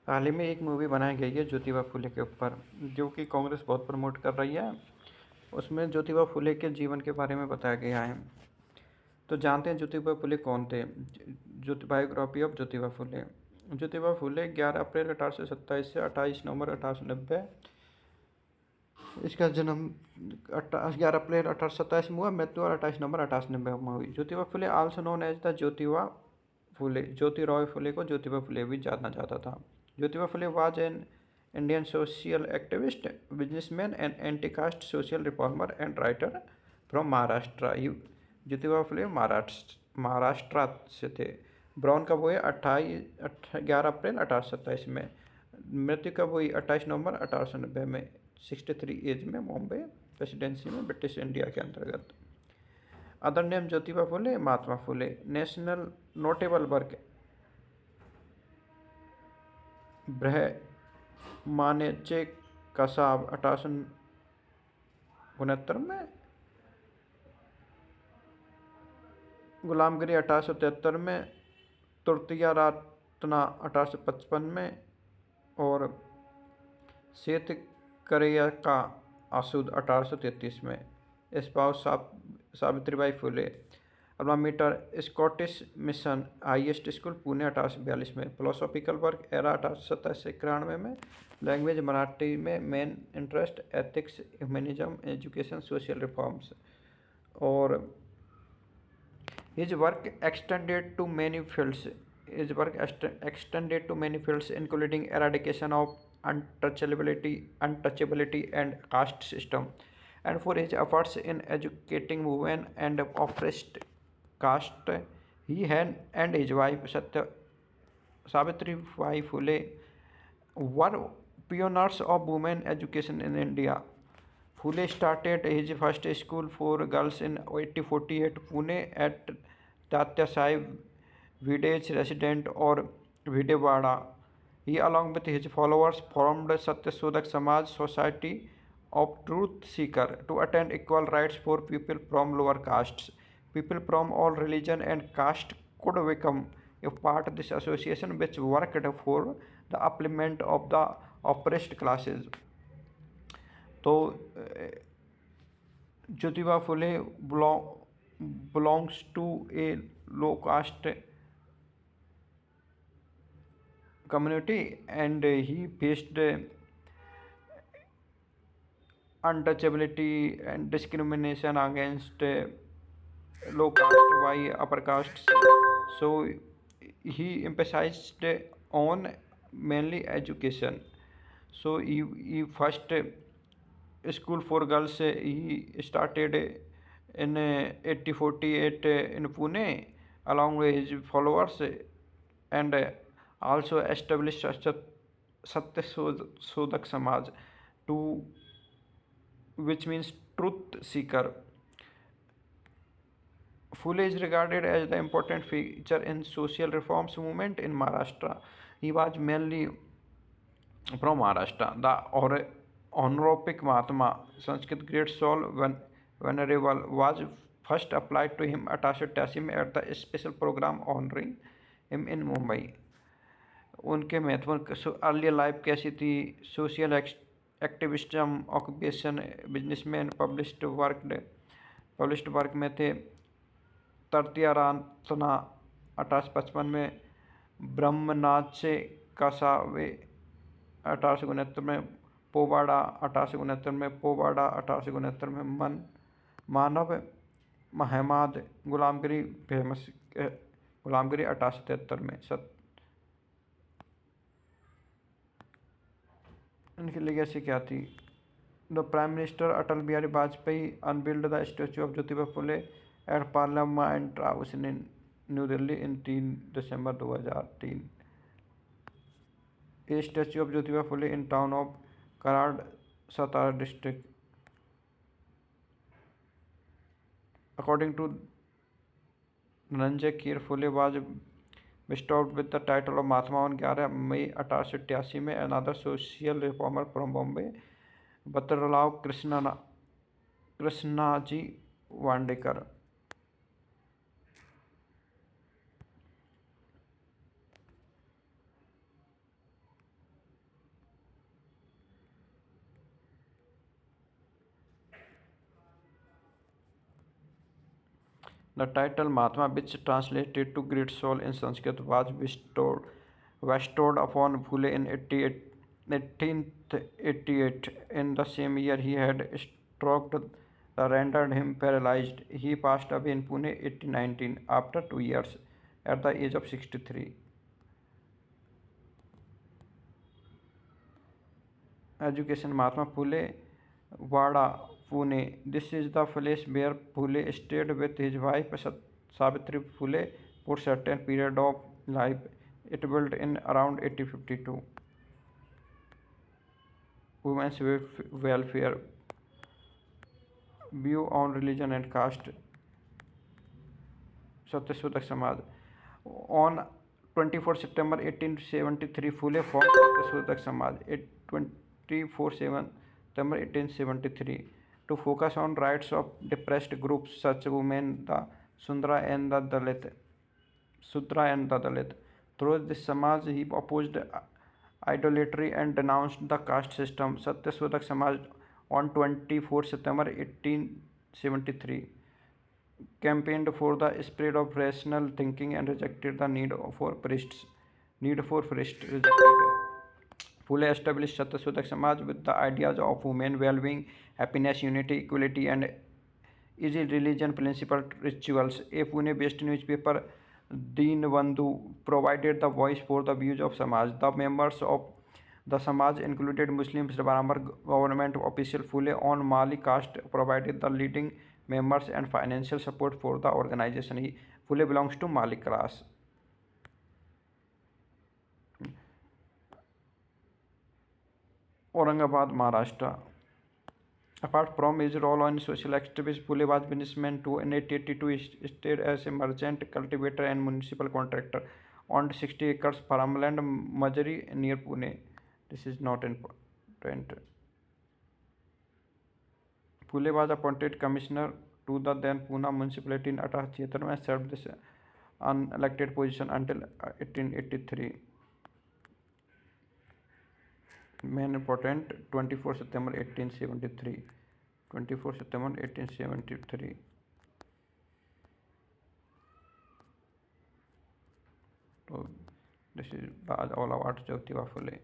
हाल ही में एक मूवी बनाई गई है ज्योतिबा फुले के ऊपर, जो कि कांग्रेस बहुत प्रमोट कर रही है। उसमें ज्योतिबा फुले के जीवन के बारे में बताया गया है। तो जानते हैं ज्योतिबा फुले कौन थे। बायोग्राफी ऑफ ज्योतिबा फुले। ज्योतिबा फुले 11 अप्रैल 1827 से 28 नवंबर 1890, इसका जन्म 11 अप्रैल 1827 में हुआ। मृत्यु 28 नवंबर 1890 में हुई। Jyotiba Phule also known as the Jyotiba Phule, Jyotirao Phule को ज्योतिबा फुले भी जाना जाता था। Jyotiba Phule was an Indian social activist, businessman and anti caste social reformer and writer from Maharashtra. Jyotiba Phule Maharashtra से थे। ब्राउन कब हुए? 11 अप्रैल 1827 में। मृत्यु कब हुई? 28 नवंबर 1890 में, 63 एज में, बॉम्बे प्रेसिडेंसी में, ब्रिटिश इंडिया के अंतर्गत। Other name Jyotiba Phule, Mahatma Phule. National notable work ब्रह्मानेचे Kasab 1869 में, गुलामगिरी 1873 में, तृतीया रत्ना 1855 में और श्वेत करैया का आसूद 1833 में। Spouse Savitribai Phule. Alma mater Scottish mission highest school Pune 1842 में। फिलोसॉफिकल वर्क एरा 1827 से 91 में। लैंग्वेज मराठी में। Main interest ethics, humanism, education, social reforms. और his work extended to many fields. His work extended to many fields, including eradication of untouchability and caste system, and for his efforts in educating women and oppressed caste, he and his wife Savitribai Phule were pioneers of women education in India. Phule started his first school for girls in 1848 Pune at Tatya Sahib village resident or Videwada. He, along with his followers, formed Satyasodhak Samaj Society of Truth Seeker to attain equal rights for people from lower castes. People from all religion and caste could become a part of this association, which worked for the upliftment of the oppressed classes. तो Jyotiba Phule belongs to a low caste community, and he faced untouchability and discrimination against low caste by upper castes. So he emphasized on mainly education. So he first school for girls he started in 1848 in Pune along with his followers, and also established Satyasodhak Samaj, to which means truth seeker. Phule is regarded as the important figure in social reforms movement in Maharashtra. He was mainly from Maharashtra. The honorific Mahatma, Sanskrit great soul, venerable, was first applied to him at Ashutasim at the special program honoring him in Mumbai. उनके महत्वपूर्ण early life कैसी थी? Social activism, occupation, businessman, published work में थे। तृतीया रत्ना 1855 में, ब्रह्मनाचे कसावे 1869 में, पोवाड़ा 1869 में, पोवाड़ा 1869 में, मानव महमाद, गुलामगिरी फेमस, गुलामगिरी 1873 में। इनकी लेगेसी क्या थी? The prime minister Atal Bihari Vajpayee unveiled the statue of Jyotiba Phule at parliament house in new Delhi in 3 December 2003। A statue of Jyotiba Phule in town of Karad, Satara district. According to Dhananjay Keer, Phule was bestowed with the title of Mahatma on 11 मई 1888 में। Another social reformer from Bombay, Batarlal Krishnaji Vandekar. The title Mahatma, which translated to Great Soul in Sanskrit, was bestowed upon Phule in 1888. In the same year, he had stroke that rendered him paralyzed. He passed away in Pune 1819 after 2 years at the age of 63. Education Mahatma Phule, Wada, Pune. This is the place where Phule stayed with his wife Savitri Phule for certain period of life. It built in around 1852. Women's welfare, view on religion and caste. Satyashodak Samaj. On 24 September 1873, Phule formed Satyashodak Samaj. 24 September 1873 to focus on rights of depressed groups such women, the Sudra and the Dalit. Sudra and the Dalit. Through this Samaj, he opposed idolatry and denounced the caste system. Satyashodak Samaj on 24 September 1873 campaigned for the spread of rational thinking and rejected the need for priests. Rejected. Phule established Satyashodak Samaj with the ideas of human well-being, happiness, unity, equality, and easy religion principle rituals. A Pune-based newspaper, Deenbandhu, provided the voice for the views of Samaj. The members of the Samaj included Muslims, Brahmar, government official. Phule on Mali caste provided the leading members and financial support for the organization. Phule belongs to Mali class. Aurangabad, Maharashtra. Apart from his role on social activism, Phule was businessman too. In 1882, he stayed as a merchant, cultivator, and municipal contractor. Owned 60 acres farmland, Majari, near Pune. This is not important. Phule was appointed commissioner to the then Pune municipality in 1876 and served this unelected position until 1883. Main important 24 September 1873. 24 September 1873. So this is all about Jyotiba Phule.